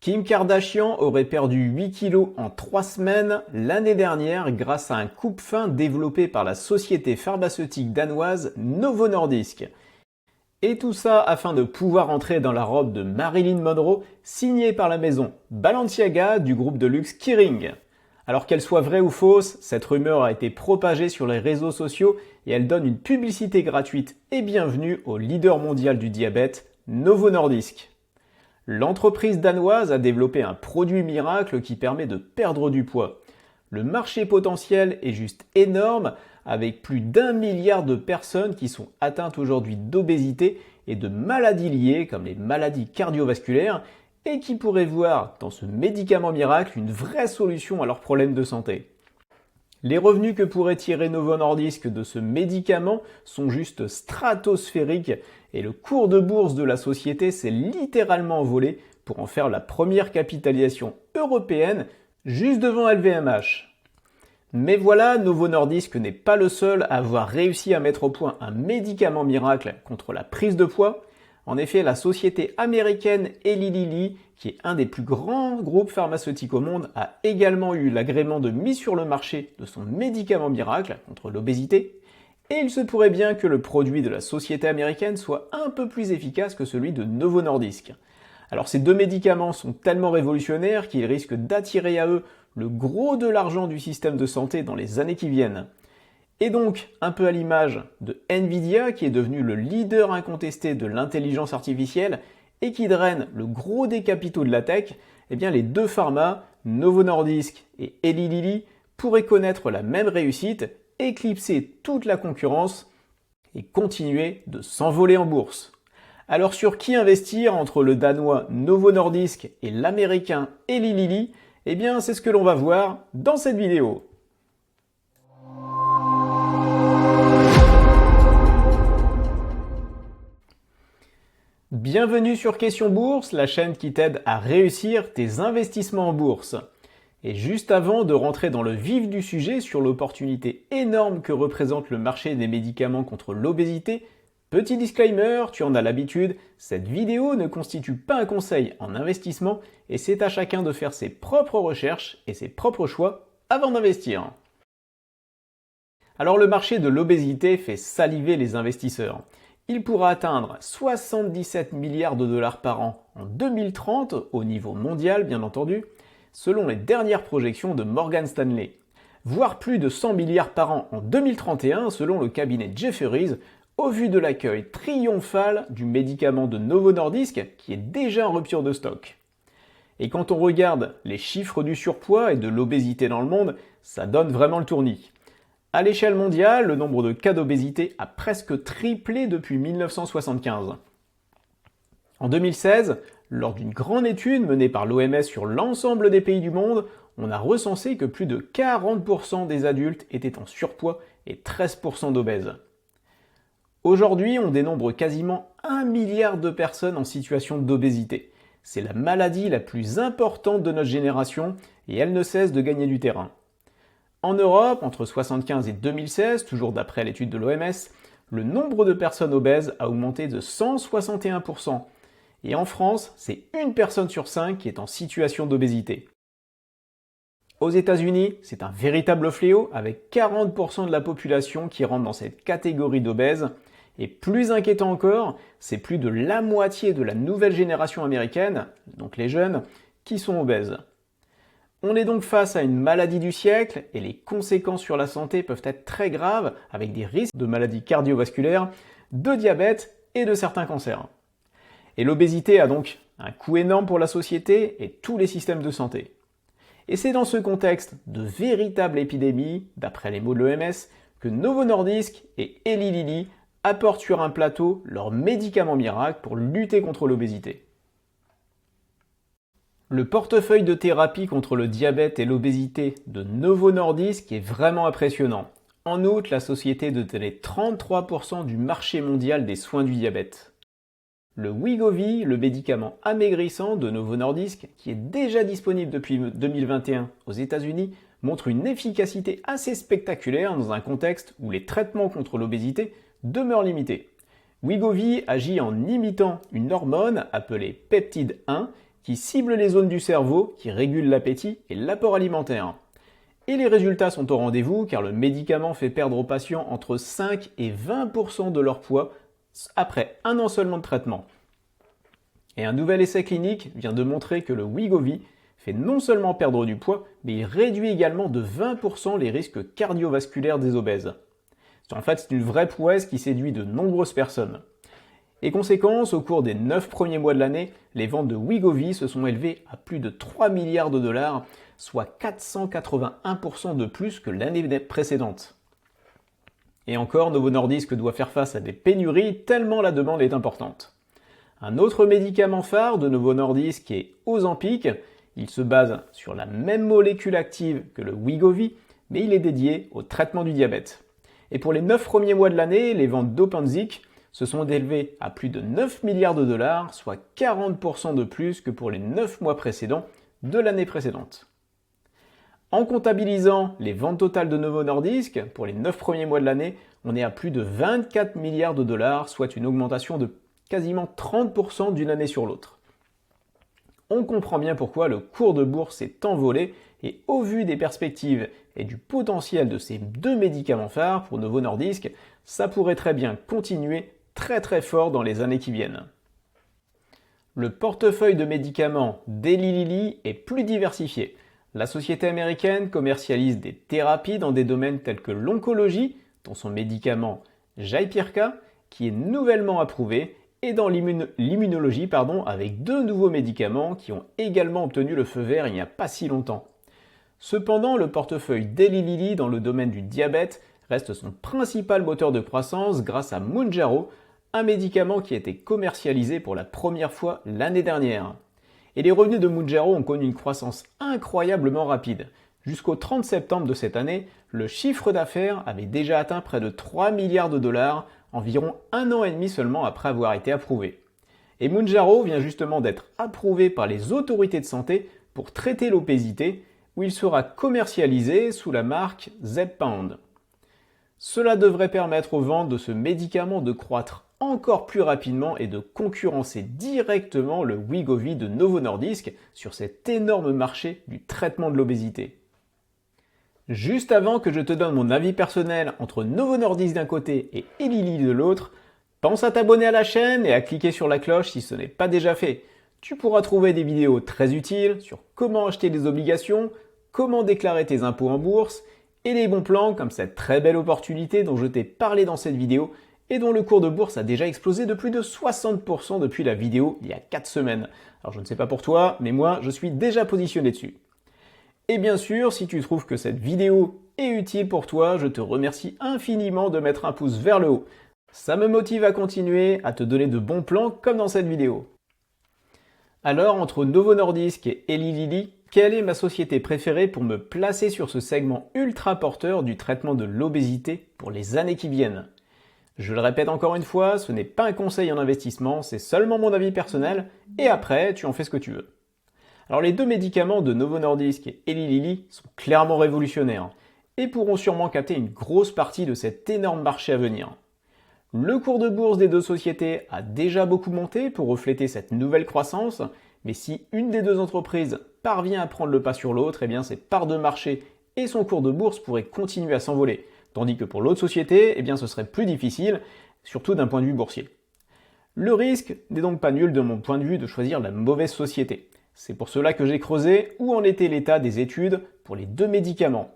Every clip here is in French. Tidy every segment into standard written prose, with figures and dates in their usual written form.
Kim Kardashian aurait perdu 8 kilos en 3 semaines l'année dernière grâce à un coupe-faim développé par la société pharmaceutique danoise Novo Nordisk. Et tout ça afin de pouvoir entrer dans la robe de Marilyn Monroe signée par la maison Balenciaga du groupe de luxe Kering. Alors qu'elle soit vraie ou fausse, cette rumeur a été propagée sur les réseaux sociaux et elle donne une publicité gratuite et bienvenue au leader mondial du diabète, Novo Nordisk. L'entreprise danoise a développé un produit miracle qui permet de perdre du poids. Le marché potentiel est juste énorme, avec plus d'1 milliard de personnes qui sont atteintes aujourd'hui d'obésité et de maladies liées comme les maladies cardiovasculaires et qui pourraient voir dans ce médicament miracle une vraie solution à leurs problèmes de santé. Les revenus que pourrait tirer Novo Nordisk de ce médicament sont juste stratosphériques et le cours de bourse de la société s'est littéralement envolé pour en faire la première capitalisation européenne juste devant LVMH. Mais voilà, Novo Nordisk n'est pas le seul à avoir réussi à mettre au point un médicament miracle contre la prise de poids. En effet, la société américaine Eli Lilly, qui est un des plus grands groupes pharmaceutiques au monde, a également eu l'agrément de mise sur le marché de son médicament miracle contre l'obésité. Et il se pourrait bien que le produit de la société américaine soit un peu plus efficace que celui de Novo Nordisk. Alors ces deux médicaments sont tellement révolutionnaires qu'ils risquent d'attirer à eux le gros de l'argent du système de santé dans les années qui viennent. Et donc, un peu à l'image de Nvidia, qui est devenu le leader incontesté de l'intelligence artificielle et qui draine le gros des capitaux de la tech, eh bien les deux pharmas, Novo Nordisk et Eli Lilly, pourraient connaître la même réussite, éclipser toute la concurrence et continuer de s'envoler en bourse. Alors sur qui investir entre le danois Novo Nordisk et l'américain Eli Lilly? Eh bien c'est ce que l'on va voir dans cette vidéo. Bienvenue sur Question Bourse, la chaîne qui t'aide à réussir tes investissements en bourse. Et juste avant de rentrer dans le vif du sujet sur l'opportunité énorme que représente le marché des médicaments contre l'obésité, petit disclaimer, tu en as l'habitude, cette vidéo ne constitue pas un conseil en investissement et c'est à chacun de faire ses propres recherches et ses propres choix avant d'investir. Alors le marché de l'obésité fait saliver les investisseurs. Il pourra atteindre 77 milliards de dollars par an en 2030, au niveau mondial bien entendu, selon les dernières projections de Morgan Stanley, voire plus de 100 milliards par an en 2031 selon le cabinet Jefferies, au vu de l'accueil triomphal du médicament de Novo Nordisk qui est déjà en rupture de stock. Et quand on regarde les chiffres du surpoids et de l'obésité dans le monde, ça donne vraiment le tournis. À l'échelle mondiale, le nombre de cas d'obésité a presque triplé depuis 1975. En 2016, lors d'une grande étude menée par l'OMS sur l'ensemble des pays du monde, on a recensé que plus de 40% des adultes étaient en surpoids et 13% d'obèses. Aujourd'hui, on dénombre quasiment 1 milliard de personnes en situation d'obésité. C'est la maladie la plus importante de notre génération et elle ne cesse de gagner du terrain. En Europe, entre 1975 et 2016, toujours d'après l'étude de l'OMS, le nombre de personnes obèses a augmenté de 161%. Et en France, c'est 1 personne sur 5 qui est en situation d'obésité. Aux États-Unis, c'est un véritable fléau avec 40% de la population qui rentre dans cette catégorie d'obèses. Et plus inquiétant encore, c'est plus de la moitié de la nouvelle génération américaine, donc les jeunes, qui sont obèses. On est donc face à une maladie du siècle et les conséquences sur la santé peuvent être très graves avec des risques de maladies cardiovasculaires, de diabète et de certains cancers. Et l'obésité a donc un coût énorme pour la société et tous les systèmes de santé. Et c'est dans ce contexte de véritable épidémie, d'après les mots de l'OMS, que Novo Nordisk et Eli Lilly apportent sur un plateau leur médicament miracle pour lutter contre l'obésité. Le portefeuille de thérapie contre le diabète et l'obésité de Novo Nordisk est vraiment impressionnant. En outre, la société détenait 33% du marché mondial des soins du diabète. Le Wegovy, le médicament amaigrissant de Novo Nordisk, qui est déjà disponible depuis 2021 aux États-Unis, montre une efficacité assez spectaculaire dans un contexte où les traitements contre l'obésité demeurent limités. Wegovy agit en imitant une hormone appelée peptide 1 qui cible les zones du cerveau qui régulent l'appétit et l'apport alimentaire. Et les résultats sont au rendez-vous car le médicament fait perdre aux patients entre 5 et 20% de leur poids après un an seulement de traitement. Et un nouvel essai clinique vient de montrer que le Wegovy fait non seulement perdre du poids, mais il réduit également de 20% les risques cardiovasculaires des obèses. En fait, c'est une vraie prouesse qui séduit de nombreuses personnes. Et conséquence, au cours des 9 premiers mois de l'année, les ventes de Wegovy se sont élevées à plus de 3 milliards de dollars, soit 481% de plus que l'année précédente. Et encore, Novo Nordisk doit faire face à des pénuries tellement la demande est importante. Un autre médicament phare de Novo Nordisk est Ozempic. Il se base sur la même molécule active que le Wegovy, mais il est dédié au traitement du diabète. Et pour les 9 premiers mois de l'année, les ventes d'Ozempic se sont élevées à plus de 9 milliards de dollars, soit 40% de plus que pour les 9 mois précédents de l'année précédente. En comptabilisant les ventes totales de Novo Nordisk, pour les 9 premiers mois de l'année, on est à plus de 24 milliards de dollars, soit une augmentation de quasiment 30% d'une année sur l'autre. On comprend bien pourquoi le cours de bourse s'est envolé et au vu des perspectives et du potentiel de ces deux médicaments phares pour Novo Nordisk, ça pourrait très bien continuer très fort dans les années qui viennent. Le portefeuille de médicaments d'Eli Lilly est plus diversifié. La société américaine commercialise des thérapies dans des domaines tels que l'oncologie, dont son médicament Jaypirca, qui est nouvellement approuvé, et dans l'immunologie, avec 2 nouveaux médicaments qui ont également obtenu le feu vert il n'y a pas si longtemps. Cependant, le portefeuille d'Eli Lilly dans le domaine du diabète reste son principal moteur de croissance grâce à Mounjaro, un médicament qui a été commercialisé pour la première fois l'année dernière. Et les revenus de Mounjaro ont connu une croissance incroyablement rapide. Jusqu'au 30 septembre de cette année, le chiffre d'affaires avait déjà atteint près de 3 milliards de dollars, environ 1 an et demi seulement après avoir été approuvé. Et Mounjaro vient justement d'être approuvé par les autorités de santé pour traiter l'obésité, où il sera commercialisé sous la marque Zepbound. Cela devrait permettre aux ventes de ce médicament de croître encore plus rapidement et de concurrencer directement le Wegovy de Novo Nordisk sur cet énorme marché du traitement de l'obésité. Juste avant que je te donne mon avis personnel entre Novo Nordisk d'un côté et Eli Lilly de l'autre, pense à t'abonner à la chaîne et à cliquer sur la cloche si ce n'est pas déjà fait. Tu pourras trouver des vidéos très utiles sur comment acheter des obligations, comment déclarer tes impôts en bourse et des bons plans comme cette très belle opportunité dont je t'ai parlé dans cette vidéo et dont le cours de bourse a déjà explosé de plus de 60% depuis la vidéo il y a 4 semaines. Alors je ne sais pas pour toi, mais moi je suis déjà positionné dessus. Et bien sûr, si tu trouves que cette vidéo est utile pour toi, je te remercie infiniment de mettre un pouce vers le haut. Ça me motive à continuer, à te donner de bons plans comme dans cette vidéo. Alors, entre Novo Nordisk et Eli Lilly, quelle est ma société préférée pour me placer sur ce segment ultra porteur du traitement de l'obésité pour les années qui viennent? Je le répète encore une fois, ce n'est pas un conseil en investissement, c'est seulement mon avis personnel, et après, tu en fais ce que tu veux. Alors les 2 médicaments de Novo Nordisk et Eli Lilly sont clairement révolutionnaires et pourront sûrement capter une grosse partie de cet énorme marché à venir. Le cours de bourse des 2 sociétés a déjà beaucoup monté pour refléter cette nouvelle croissance, mais si une des 2 entreprises parvient à prendre le pas sur l'autre, eh bien ses parts de marché et son cours de bourse pourraient continuer à s'envoler, tandis que pour l'autre société, eh bien ce serait plus difficile, surtout d'un point de vue boursier. Le risque n'est donc pas nul de mon point de vue de choisir la mauvaise société. C'est pour cela que j'ai creusé où en était l'état des études pour les 2 médicaments.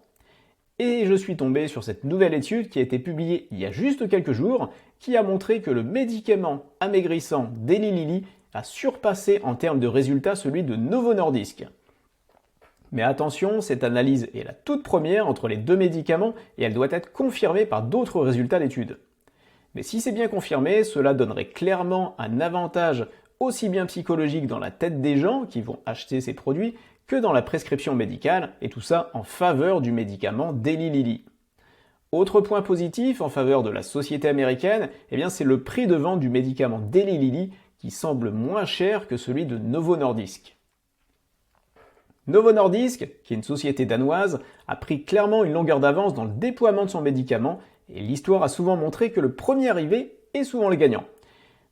Et je suis tombé sur cette nouvelle étude qui a été publiée il y a juste quelques jours, qui a montré que le médicament amaigrissant d'Eli Lilly a surpassé en termes de résultats celui de Novo Nordisk. Mais attention, cette analyse est la toute première entre les 2 médicaments et elle doit être confirmée par d'autres résultats d'études. Mais si c'est bien confirmé, cela donnerait clairement un avantage aussi bien psychologique dans la tête des gens qui vont acheter ces produits que dans la prescription médicale, et tout ça en faveur du médicament d'Eli Lilly. Autre point positif en faveur de la société américaine, eh bien c'est le prix de vente du médicament d'Eli Lilly qui semble moins cher que celui de Novo Nordisk. Novo Nordisk, qui est une société danoise, a pris clairement une longueur d'avance dans le déploiement de son médicament, et l'histoire a souvent montré que le premier arrivé est souvent le gagnant.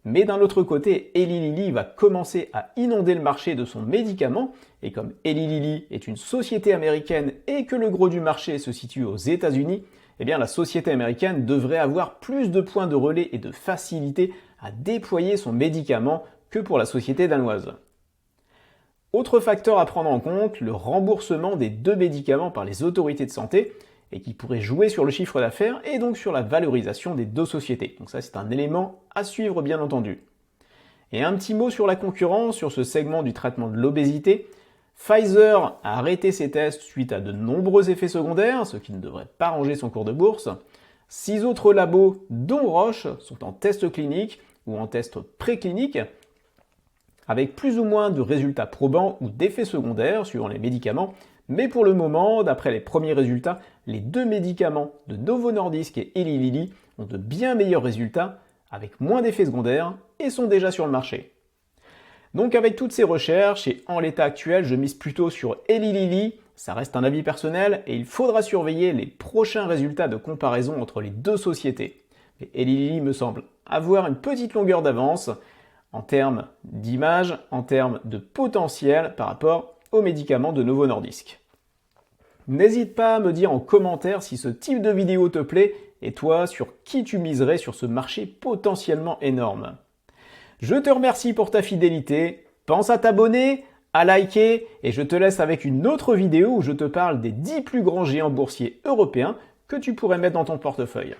Mais d'un autre côté, Eli Lilly va commencer à inonder le marché de son médicament, et comme Eli Lilly est une société américaine et que le gros du marché se situe aux États-Unis, eh bien la société américaine devrait avoir plus de points de relais et de facilité à déployer son médicament que pour la société danoise. Autre facteur à prendre en compte, le remboursement des 2 médicaments par les autorités de santé, et qui pourrait jouer sur le chiffre d'affaires et donc sur la valorisation des 2 sociétés. Donc ça, c'est un élément à suivre, bien entendu. Et un petit mot sur la concurrence, sur ce segment du traitement de l'obésité. Pfizer a arrêté ses tests suite à de nombreux effets secondaires, ce qui ne devrait pas ranger son cours de bourse. 6 autres labos, dont Roche, sont en test clinique ou en test préclinique, avec plus ou moins de résultats probants ou d'effets secondaires suivant les médicaments. Mais pour le moment, d'après les premiers résultats, les 2 médicaments de Novo Nordisk et Eli Lilly ont de bien meilleurs résultats, avec moins d'effets secondaires, et sont déjà sur le marché. Donc avec toutes ces recherches, et en l'état actuel, je mise plutôt sur Eli Lilly, ça reste un avis personnel, et il faudra surveiller les prochains résultats de comparaison entre les 2 sociétés. Mais Eli Lilly me semble avoir une petite longueur d'avance, en termes d'image, en termes de potentiel par rapport aux médicaments de Novo Nordisk. N'hésite pas à me dire en commentaire si ce type de vidéo te plaît et toi, sur qui tu miserais sur ce marché potentiellement énorme. Je te remercie pour ta fidélité, pense à t'abonner, à liker et je te laisse avec une autre vidéo où je te parle des 10 plus grands géants boursiers européens que tu pourrais mettre dans ton portefeuille.